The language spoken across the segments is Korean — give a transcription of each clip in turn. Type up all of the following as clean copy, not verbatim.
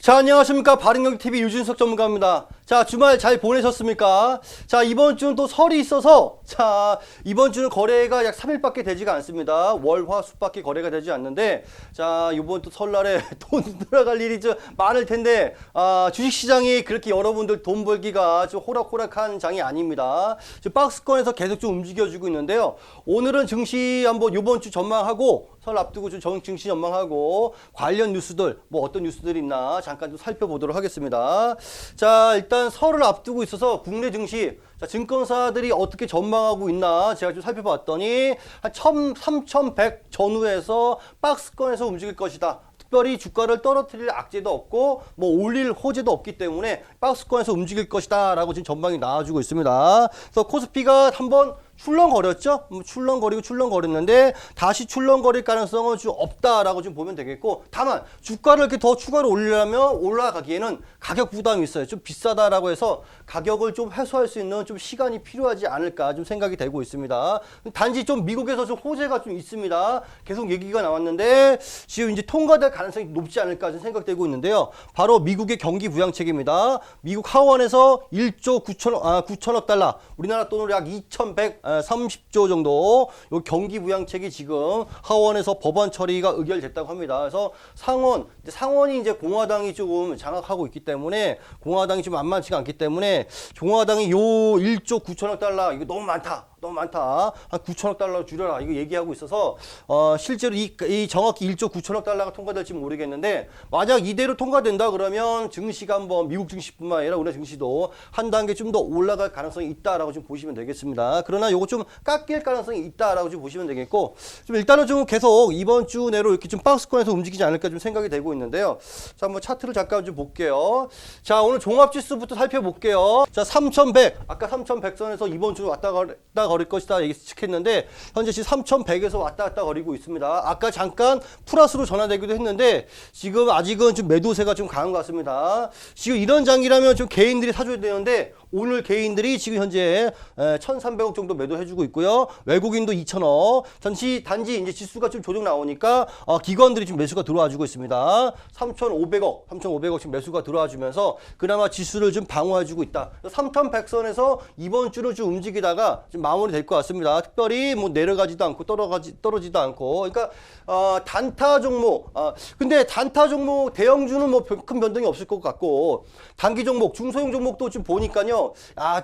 자, 안녕하십니까. 바른경제TV 유진석 전문가입니다. 자, 주말 잘 보내셨습니까? 자, 이번 주는 또 설이 있어서, 자, 이번 주는 거래가 약 3일밖에 되지가 않습니다. 월, 화, 수밖에 거래가 되지 않는데, 자, 이번 또 설날에 돈 들어갈 일이 좀 많을 텐데, 주식시장이 그렇게 여러분들 돈 벌기가 좀 호락호락한 장이 아닙니다. 지금 박스권에서 계속 좀 움직여주고 있는데요. 오늘은 증시 한번 이번 주 전망하고, 설 앞두고 좀 증시 전망하고, 관련 뉴스들, 뭐 어떤 뉴스들이 있나 잠깐 좀 살펴보도록 하겠습니다. 자, 일단 설을 앞두고 있어서 국내 증시, 자, 증권사들이 어떻게 전망하고 있나 제가 좀 살펴봤더니 한 3,100 전후에서 박스권에서 움직일 것이다. 특별히 주가를 떨어뜨릴 악재도 없고 뭐 올릴 호재도 없기 때문에 박스권에서 움직일 것이다 라고 지금 전망이 나와주고 있습니다. 그래서 코스피가 한번 출렁거렸죠? 출렁거렸는데 다시 출렁거릴 가능성은 좀 없다라고 좀 보면 되겠고, 다만 주가를 이렇게 더 추가로 올리려면 올라가기에는 가격 부담이 있어요. 좀 비싸다라고 해서 가격을 좀 해소할 수 있는 좀 시간이 필요하지 않을까 좀 생각이 되고 있습니다. 단지 좀 미국에서 좀 호재가 좀 있습니다. 계속 얘기가 나왔는데 지금 이제 통과될 가능성이 높지 않을까 좀 생각되고 있는데요. 바로 미국의 경기 부양책입니다. 미국 하원에서 1조 9천억 달러, 우리나라 돈으로 약 2,130조 정도 요 경기 부양책이 지금 하원에서 법안 처리가 의결됐다고 합니다. 그래서 상원이 이제 공화당이 조금 장악하고 있기 때문에 공화당이 좀 만만치가 않기 때문에 공화당이 요 1조 9천억 달러 이거 너무 많다. 한 9천억 달러 줄여라 이거 얘기하고 있어서 실제로 이 정확히 1조 9천억 달러가 통과될지 모르겠는데, 만약 이대로 통과된다 그러면 증시가 한번 미국 증시뿐만 아니라 우리 증시도 한 단계 좀 더 올라갈 가능성이 있다라고 좀 보시면 되겠습니다. 그러나 요거 좀 깎일 가능성이 있다라고 좀 보시면 되겠고, 좀 일단은 좀 계속 이번 주 내로 이렇게 좀 박스권에서 움직이지 않을까 좀 생각이 되고 있는데요. 자, 한번 차트를 잠깐 좀 볼게요. 자, 오늘 종합지수부터 살펴볼게요. 자, 3,100 아까 3,100선에서 이번 주 왔다 거릴 것이다 예측했는데 현재 지금 3,100에서 왔다 갔다 거리고 있습니다. 아까 잠깐 플러스로 전환되기도 했는데 지금 아직은 좀 매도세가 좀 강한 것 같습니다. 지금 이런 장이라면 좀 개인들이 사줘야 되는데 오늘 개인들이 지금 현재 1,300억 정도 매도해주고 있고요. 외국인도 2,000억. 단지 이제 지수가 좀 조정 나오니까 기관들이 좀 매수가 들어와주고 있습니다. 3,500억 지금 매수가 들어와주면서 그나마 지수를 좀 방어해주고 있다. 3,100선에서 이번 주는 좀 움직이다가 좀 마무리될 것 같습니다. 특별히 뭐 내려가지도 않고 떨어지도 않고. 그러니까 단타 종목. 근데 단타 종목 대형주는 뭐 큰 변동이 없을 것 같고, 단기 종목, 중소형 종목도 좀 보니까요.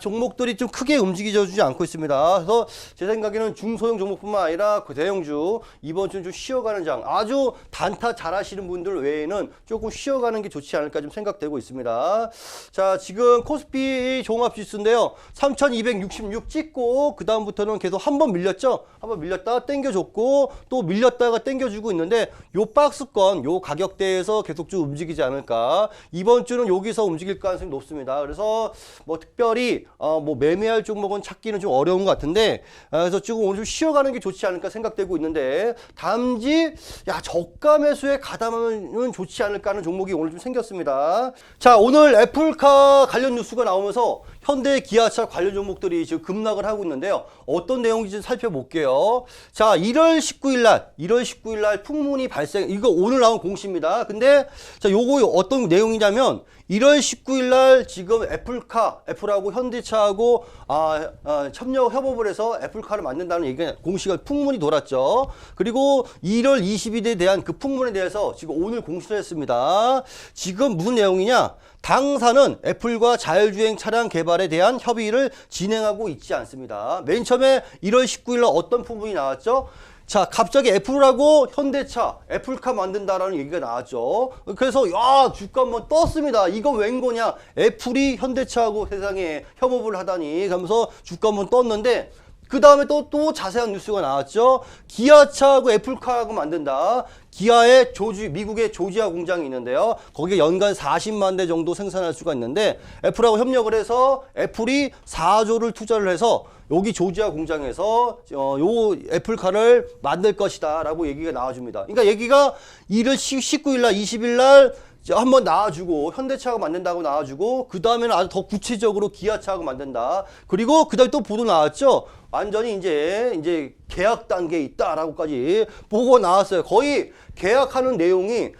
종목들이 좀 크게 움직여주지 않고 있습니다. 그래서 제 생각에는 중소형 종목뿐만 아니라 그 대형주 이번 주는 좀 쉬어가는 장, 아주 단타 잘 하시는 분들 외에는 조금 쉬어가는 게 좋지 않을까 좀 생각되고 있습니다. 자, 지금 코스피 종합지수인데요. 3,266 찍고 그 다음부터는 계속 한번 밀렸죠. 한번 밀렸다가 땡겨줬고 또 밀렸다가 땡겨주고 있는데 요 박스권, 요 가격대에서 계속 좀 움직이지 않을까. 이번 주는 여기서 움직일 가능성이 높습니다. 그래서 뭐 특별히 뭐 매매할 종목은 찾기는 좀 어려운 것 같은데, 그래서 지금 오늘 좀 쉬어가는 게 좋지 않을까 생각되고 있는데, 단지 저가 매수에 가담하면 좋지 않을까 하는 종목이 오늘 좀 생겼습니다. 자, 오늘 애플카 관련 뉴스가 나오면서 현대 기아차 관련 종목들이 지금 급락을 하고 있는데요. 어떤 내용인지 좀 살펴볼게요. 자, 1월 19일 날 풍문이 발생, 이거 오늘 나온 공시입니다. 근데 자, 요거 어떤 내용이냐면 1월 19일 날 지금 애플하고 현대차하고 협업을 해서 애플카를 만든다는 얘기가 공시가 풍문이 돌았죠. 그리고 1월 20일에 대한 그 풍문에 대해서 지금 오늘 공시를 했습니다. 지금 무슨 내용이냐? 당사는 애플과 자율주행 차량 개발에 대한 협의를 진행하고 있지 않습니다. 맨 처음에 1월 19일 날 어떤 풍문이 나왔죠? 자, 갑자기 애플하고 현대차, 애플카 만든다라는 얘기가 나왔죠. 그래서 주가 한번 떴습니다. 이거 웬 거냐? 애플이 현대차하고 세상에 협업을 하다니 하면서 주가 한번 떴는데, 그 다음에 또 자세한 뉴스가 나왔죠. 기아차하고 애플카하고 만든다. 기아의 미국의 조지아 공장이 있는데요. 거기에 연간 40만 대 정도 생산할 수가 있는데, 애플하고 협력을 해서 애플이 4조를 투자를 해서 여기 조지아 공장에서 요 애플카를 만들 것이다 라고 얘기가 나와줍니다. 그러니까 얘기가 1월 19일 날 20일 날 한번 나와주고 현대차가 만든다고 나와주고 그 다음에는 아주 더 구체적으로 기아차가 만든다. 그리고 그 다음에 또 보도 나왔죠. 완전히 이제 계약 단계에 있다라고까지 보고 나왔어요. 거의 계약하는 내용이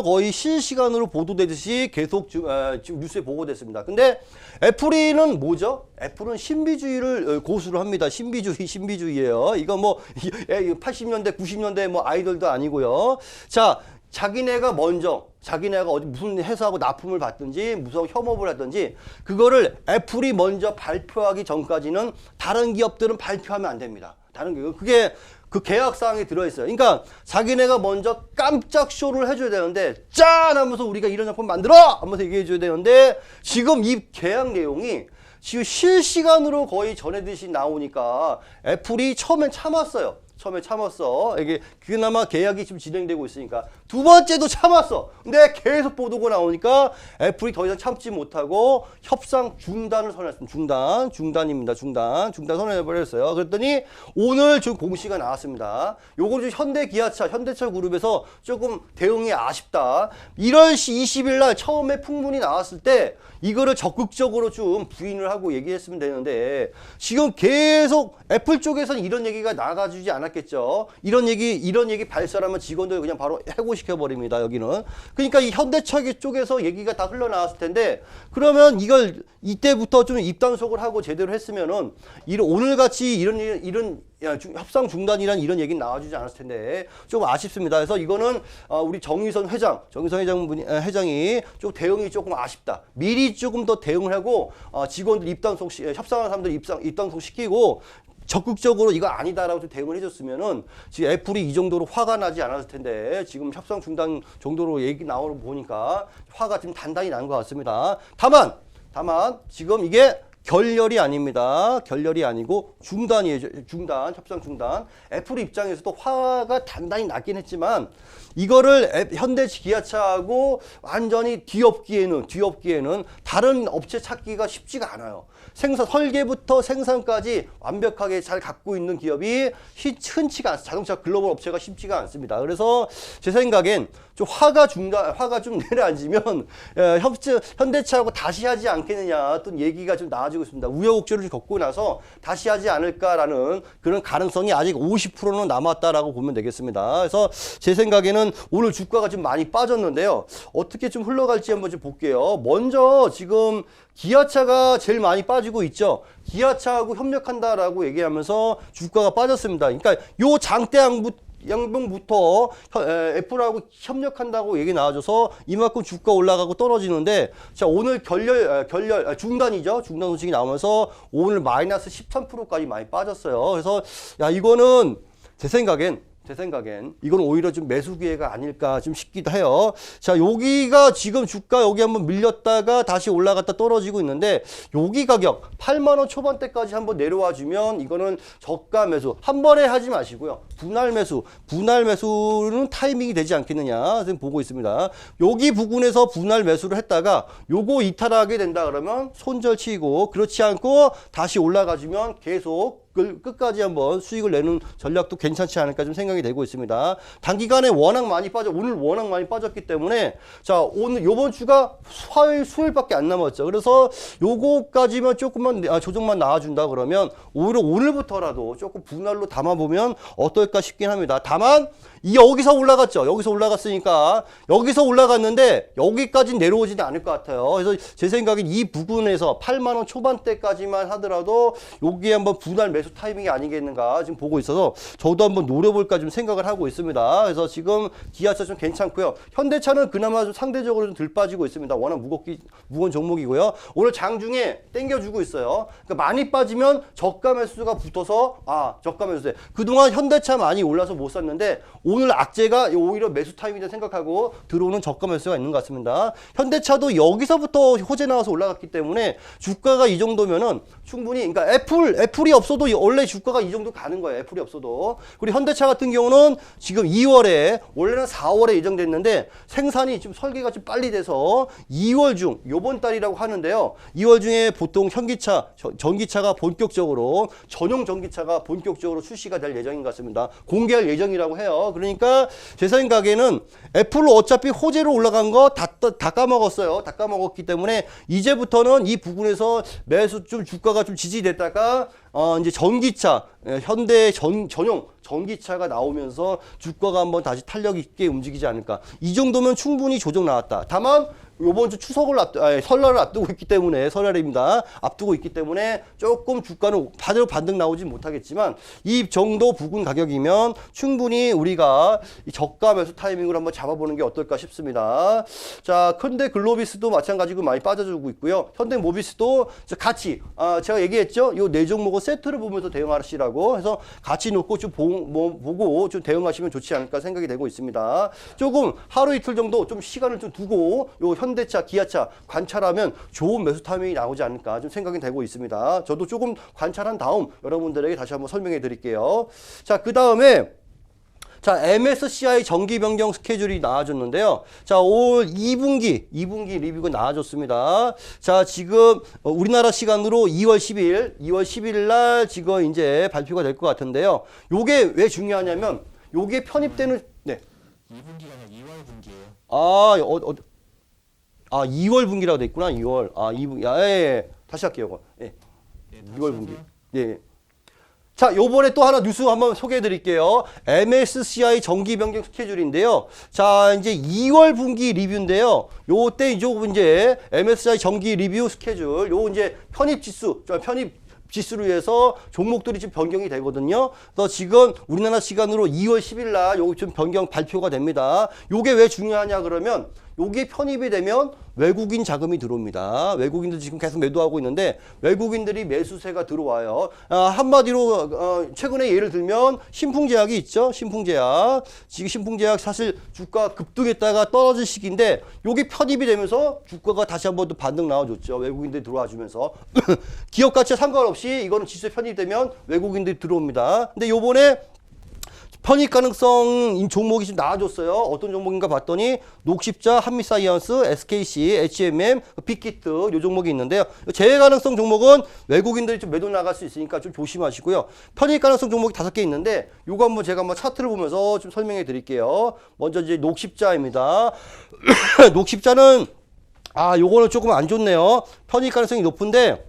거의 실시간으로 보도되듯이 계속 지금 뉴스에 보고됐습니다. 근데 애플이는 뭐죠? 애플은 신비주의를 고수를 합니다. 신비주의예요. 이거 뭐 80년대, 90년대 뭐 아이돌도 아니고요. 자, 자기네가 어디 무슨 회사하고 납품을 받든지 무슨 협업을 하든지 그거를 애플이 먼저 발표하기 전까지는 다른 기업들은 발표하면 안 됩니다. 다른 기업 그게 그 계약 사항에 들어있어요. 그러니까 자기네가 먼저 깜짝 쇼를 해줘야 되는데 짠 하면서 우리가 이런 제품 만들어 하면서 얘기해줘야 되는데 지금 이 계약 내용이 지금 실시간으로 거의 전해듯이 나오니까 애플이 처음엔 참았어요. 이게 그나마 계약이 좀 진행되고 있으니까 두 번째도 참았어. 근데 계속 보도가 나오니까 애플이 더 이상 참지 못하고 협상 중단을 선언했습니다. 중단입니다. 중단 선언해버렸어요. 그랬더니 오늘 좀 공시가 나왔습니다. 요거는 현대차 그룹에서 조금 대응이 아쉽다. 1월 20일 날 처음에 풍문이 나왔을 때 이거를 적극적으로 좀 부인을 하고 얘기했으면 되는데 지금 계속 애플 쪽에서는 이런 얘기가 나가주지 않았겠죠. 이런 얘기 발설하면 직원들 그냥 바로 해고시켜 버립니다. 여기는. 그러니까 이 현대차 쪽에서 얘기가 다 흘러나왔을 텐데 그러면 이걸 이때부터 좀 입단속을 하고 제대로 했으면은 오늘같이 이런 협상 중단이란 이런 얘기는 나와주지 않았을 텐데 좀 아쉽습니다. 그래서 이거는 우리 정의선 회장이 좀 대응이 조금 아쉽다. 미리 조금 더 대응을 하고 직원들 협상하는 사람들 입단속 시키고 적극적으로 이거 아니다라고 좀 대응을 해줬으면은 지금 애플이 이 정도로 화가 나지 않았을 텐데 지금 협상 중단 정도로 얘기 나오는 거 보니까 화가 좀 단단히 난 것 같습니다. 다만 지금 이게 결렬이 아닙니다. 결렬이 아니고 중단이에요. 협상 중단. 애플 입장에서도 화가 단단히 났긴 했지만 이거를 현대차 기아차하고 완전히 뒤엎기에는 다른 업체 찾기가 쉽지가 않아요. 설계부터 생산까지 완벽하게 잘 갖고 있는 기업이 흔치가 않습니다. 자동차 글로벌 업체가 쉽지가 않습니다. 그래서 제 생각엔 좀 화가 좀 내려앉으면 현대차하고 다시 하지 않겠느냐 또 얘기가 좀 나와지고 있습니다. 우여곡절을 겪고 나서 다시 하지 않을까라는 그런 가능성이 아직 50%는 남았다라고 보면 되겠습니다. 그래서 제 생각에는 오늘 주가가 좀 많이 빠졌는데요. 어떻게 좀 흘러갈지 한번 좀 볼게요. 먼저 지금 기아차가 제일 많이 빠지고 있죠. 기아차하고 협력한다라고 얘기하면서 주가가 빠졌습니다. 그러니까 요 양봉부터 애플하고 협력한다고 얘기 나와줘서 이만큼 주가 올라가고 떨어지는데 자 오늘 중단이죠. 중단 소식이 나오면서 오늘 마이너스 13%까지 많이 빠졌어요. 그래서 야 이거는 제 생각엔 이건 오히려 좀 매수 기회가 아닐까 좀 싶기도 해요. 자, 여기가 지금 주가 여기 한번 밀렸다가 다시 올라갔다 떨어지고 있는데 여기 가격 8만 원 초반대까지 한번 내려와 주면 이거는 저가 매수 한 번에 하지 마시고요. 분할 매수는 타이밍이 되지 않겠느냐 지금 보고 있습니다. 여기 부근에서 분할 매수를 했다가 요거 이탈하게 된다 그러면 손절 치고 그렇지 않고 다시 올라가 주면 계속 끝까지 한번 수익을 내는 전략도 괜찮지 않을까 좀 생각이 되고 있습니다. 단기간에 오늘 워낙 많이 빠졌기 때문에 자, 오늘 요번 주가 화요일, 수요일밖에 안 남았죠. 그래서 요거까지만 조금만 조정만 나와준다 그러면 오히려 오늘부터라도 조금 분할로 담아보면 어떨까 싶긴 합니다. 다만 여기서 올라갔죠. 여기서 올라갔으니까 여기서 올라갔는데 여기까지 내려오지는 않을 것 같아요. 그래서 제 생각엔 이 부근에서 8만 원 초반대까지만 하더라도 여기에 한번 분할 매수 타이밍이 아니겠는가 지금 보고 있어서 저도 한번 노려볼까 좀 생각을 하고 있습니다. 그래서 지금 기아차 좀 괜찮고요. 현대차는 그나마 좀 상대적으로 좀 덜 빠지고 있습니다. 워낙 무거운 종목이고요. 오늘 장중에 땡겨주고 있어요. 그러니까 많이 빠지면 저가 매수가 붙어서 저가 매수세. 그동안 현대차 많이 올라서 못 샀는데 오늘 악재가 오히려 매수 타이밍이다 생각하고 들어오는 저가 매수가 있는 것 같습니다. 현대차도 여기서부터 호재 나와서 올라갔기 때문에 주가가 이 정도면은 충분히 그러니까 애플이 없어도 원래 주가가 이 정도 가는 거예요. 애플이 없어도. 그리고 현대차 같은 경우는 지금 2월에 원래는 4월에 예정됐는데 생산이 좀 설계가 좀 빨리 돼서 2월 중 요번 달이라고 하는데요. 2월 중에 보통 현기차, 전기차가 본격적으로 전용 전기차가 본격적으로 출시가 될 예정인 것 같습니다. 공개할 예정이라고 해요. 그러니까 제 생각에는 애플로 어차피 호재로 올라간 거 다 까먹었어요. 다 까먹었기 때문에 이제부터는 이 부분에서 매수 좀 주가가 좀 지지됐다가 이제 전기차, 현대 전용 전기차가 나오면서 주가가 한번 다시 탄력 있게 움직이지 않을까. 이 정도면 충분히 조정 나왔다. 다만 요번 주 추석을 설날을 앞두고 있기 때문에, 설날입니다. 앞두고 있기 때문에 조금 주가는 반대로 반등 나오지 못하겠지만 이 정도 부근 가격이면 충분히 우리가 이 저가 매수 타이밍으로 한번 잡아보는 게 어떨까 싶습니다. 자, 현대 글로비스도 마찬가지로 많이 빠져주고 있고요. 현대 모비스도 같이, 제가 얘기했죠. 요 네 종목을 세트를 보면서 대응하시라고 해서 같이 놓고 좀 보고 좀 대응하시면 좋지 않을까 생각이 되고 있습니다. 조금 하루 이틀 정도 좀 시간을 좀 두고 요 현대차, 기아차 관찰하면 좋은 매수 타이밍이 나오지 않을까 좀 생각이 되고 있습니다. 저도 조금 관찰한 다음 여러분들에게 다시 한번 설명해 드릴게요. 자, 그 다음에 자, MSCI 정기 변경 스케줄이 나와줬는데요. 자, 올 2분기 리뷰가 나와줬습니다. 자, 지금 우리나라 시간으로 2월 10일 날 지금 이제 발표가 될 것 같은데요. 요게 왜 중요하냐면 요게 편입되는 2분기가 아니라 2월 분기예요. 2월 분기라고 돼 있구나. 2월. 2분. 예. 다시 할게요. 예. 2월 분기. 예. 자, 요번에 또 하나 뉴스 한번 소개해 드릴게요. MSCI 정기 변경 스케줄인데요. 자, 이제 2월 분기 리뷰인데요. 요때 이제 MSCI 정기 리뷰 스케줄, 요 이제 편입 지수로 해서 종목들이 지금 변경이 되거든요. 그래서 지금 우리나라 시간으로 2월 10일 날 요거 좀 변경 발표가 됩니다. 요게 왜 중요하냐 그러면 요게 편입이 되면 외국인 자금이 들어옵니다. 외국인들 지금 계속 매도하고 있는데 외국인들이 매수세가 들어와요. 한마디로 최근에 예를 들면 신풍제약이 있죠. 신풍제약. 지금 신풍제약 사실 주가 급등했다가 떨어질 시기인데 요게 편입이 되면서 주가가 다시 한번 또 반등 나와줬죠. 외국인들이 들어와 주면서. 기업 가치와 상관없이 이거는 지수에 편입되면 외국인들이 들어옵니다. 근데 요번에 편입 가능성 종목이 지금 나와줬어요. 어떤 종목인가 봤더니 녹십자, 한미사이언스, SKC, HMM, 빅히트 요 종목이 있는데요. 제외 가능성 종목은 외국인들이 좀 매도 나갈 수 있으니까 좀 조심하시고요. 편입 가능성 종목이 5개 있는데 요거 한번 제가 한번 차트를 보면서 좀 설명해 드릴게요. 먼저 이제 녹십자입니다. 녹십자는 요거는 조금 안 좋네요. 편입 가능성이 높은데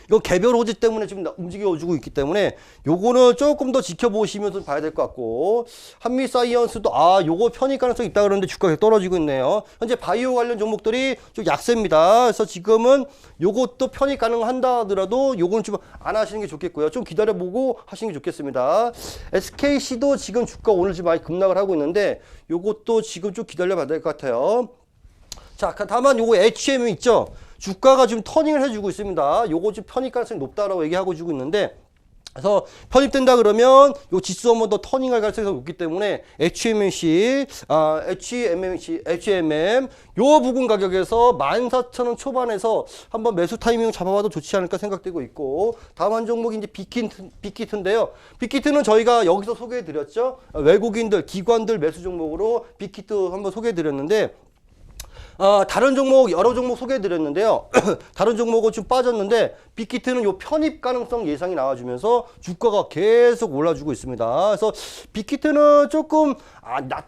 이거 개별 호재 때문에 지금 움직여주고 있기 때문에 요거는 조금 더 지켜보시면서 봐야 될 것 같고, 한미사이언스도 요거 편입 가능성이 있다 그러는데 주가가 떨어지고 있네요. 현재 바이오 관련 종목들이 좀 약세입니다. 그래서 지금은 요것도 편입 가능한다 하더라도 요거는 좀 안 하시는 게 좋겠고요. 좀 기다려보고 하시는 게 좋겠습니다. SKC도 지금 주가 오늘 좀 많이 급락을 하고 있는데 요것도 지금 좀 기다려봐야 될 것 같아요. 자, 다만 요거 HM 있죠? 주가가 지금 터닝을 해주고 있습니다. 요거 지금 편입 가능성이 높다라고 얘기하고 주고 있는데, 그래서 편입된다 그러면 요 지수 한번 더 터닝할 가능성이 높기 때문에 HMM 요 부분 가격에서 14,000원 초반에서 한번 매수 타이밍을 잡아봐도 좋지 않을까 생각되고 있고, 다음 한 종목이 이제 빅히트인데요. 빅히트는 저희가 여기서 소개해 드렸죠. 외국인들, 기관들 매수 종목으로 빅히트 한번 소개해 드렸는데, 다른 종목, 여러 종목 소개해 드렸는데요. 다른 종목은 좀 빠졌는데, 빅히트는 요 편입 가능성 예상이 나와주면서 주가가 계속 올라주고 있습니다. 그래서 빅히트는 조금,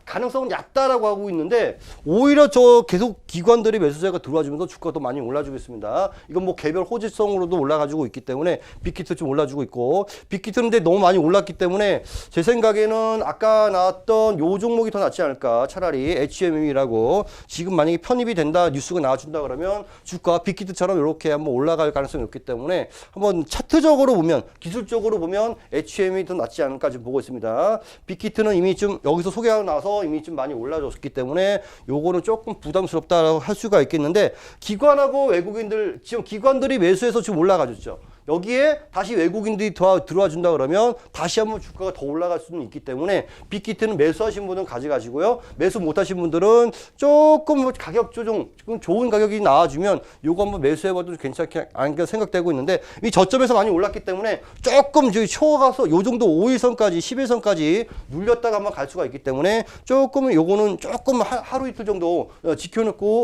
가능성은 얕다라고 하고 있는데, 오히려 계속 기관들이 매수세가 들어와주면서 주가가 더 많이 올라주고 있습니다. 이건 뭐 개별 호재성으로도 올라가지고 있기 때문에, 빅히트 좀 올라주고 있고, 빅히트는 근데 너무 많이 올랐기 때문에, 제 생각에는 아까 나왔던 요 종목이 더 낫지 않을까. 차라리 HMM이라고, 지금 만약에 편입이 된다, 뉴스가 나와준다 그러면 주가 빅히트처럼 이렇게 한번 올라갈 가능성이 높기 때문에 한번 차트적으로 보면, 기술적으로 보면 HM이 더 낫지 않을까 지금 보고 있습니다. 빅히트는 이미 좀 여기서 소개하고 나서 이미 좀 많이 올라졌기 때문에 요거는 조금 부담스럽다고 할 수가 있겠는데, 기관하고 외국인들, 지금 기관들이 매수해서 지금 올라가줬죠. 여기에 다시 외국인들이 들어와 준다 그러면 다시 한번 주가가 더 올라갈 수는 있기 때문에 빅히트는 매수하신 분은 가져가시고요. 매수 못하신 분들은 조금 가격 조정, 지금 좋은 가격이 나와주면 요거 한번 매수해봐도 괜찮게 않게 생각되고 있는데 이 저점에서 많이 올랐기 때문에 조금 저기 쉬어가서 요 정도 5일선까지 10일선까지 눌렸다가 한번 갈 수가 있기 때문에 조금 요거는 조금 하루 이틀 정도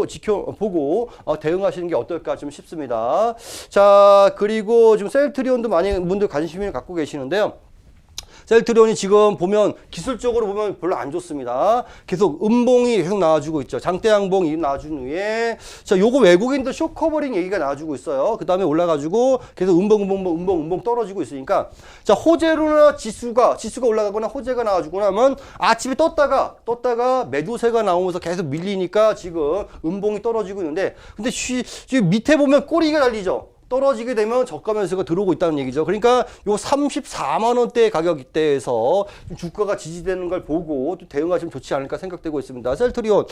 지켜보고 대응하시는 게 어떨까 좀 싶습니다. 자, 그리고 지금 셀트리온도 많은 분들 관심을 갖고 계시는데요. 셀트리온이 지금 보면 기술적으로 보면 별로 안 좋습니다. 계속 음봉이 계속 나와주고 있죠. 장대양봉이 나와준 후에 자, 요거 외국인들 쇼커버링 얘기가 나와주고 있어요. 그 다음에 올라가지고 계속 음봉 떨어지고 있으니까 자, 호재로나 지수가 올라가거나 호재가 나와주거나 하면 아침에 떴다가 매도세가 나오면서 계속 밀리니까 지금 음봉이 떨어지고 있는데 근데 지금 밑에 보면 꼬리가 달리죠. 떨어지게 되면 저가 매수가 들어오고 있다는 얘기죠. 그러니까 요 34만 원대 가격대에서 주가가 지지되는 걸 보고 또 대응하시면 좋지 않을까 생각되고 있습니다. 셀트리온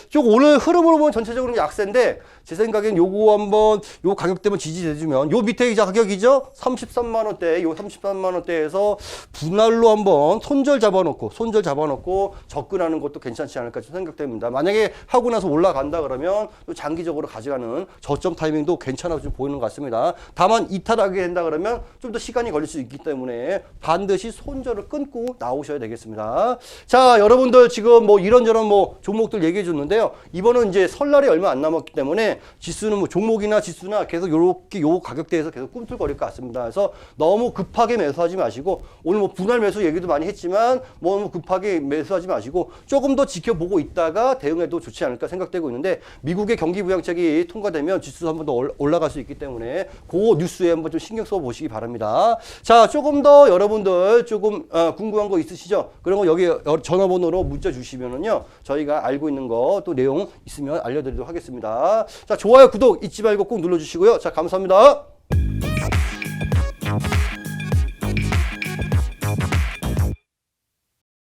쭉 오늘 흐름으로 보면 전체적으로 약세인데 제 생각엔 요거 한번 요 가격대만 지지해주면 요 밑에 이자 가격이죠. 33만 원대 요 33만 원대에서 분할로 한번 손절 잡아놓고 접근하는 것도 괜찮지 않을까 생각됩니다. 만약에 하고 나서 올라간다 그러면 또 장기적으로 가져가는 저점 타이밍도 괜찮아 좀 보이는 것 같습니다. 다만 이탈하게 된다 그러면 좀 더 시간이 걸릴 수 있기 때문에 반드시 손절을 끊고 나오셔야 되겠습니다. 자, 여러분들 지금 뭐 이런저런 뭐 종목들 얘기해 줬는데요. 이번은 이제 설날이 얼마 안 남았기 때문에 지수는 뭐 종목이나 지수나 계속 요렇게 요 가격대에서 계속 꿈틀거릴 것 같습니다. 그래서 너무 급하게 매수하지 마시고 오늘 뭐 분할 매수 얘기도 많이 했지만 뭐 너무 급하게 매수하지 마시고 조금 더 지켜보고 있다가 대응해도 좋지 않을까 생각되고 있는데 미국의 경기 부양책이 통과되면 지수 한번 더 올라갈 수 있기 때문에 그 뉴스에 한번 좀 신경 써 보시기 바랍니다. 자, 조금 더 여러분들 조금 궁금한 거 있으시죠? 그런 거 여기 전화번호로 문자 주시면은요 저희가 알고 있는 거 또 내용 있으면 알려드리도록 하겠습니다. 자, 좋아요, 구독 잊지 말고 꼭 눌러주시고요. 자, 감사합니다.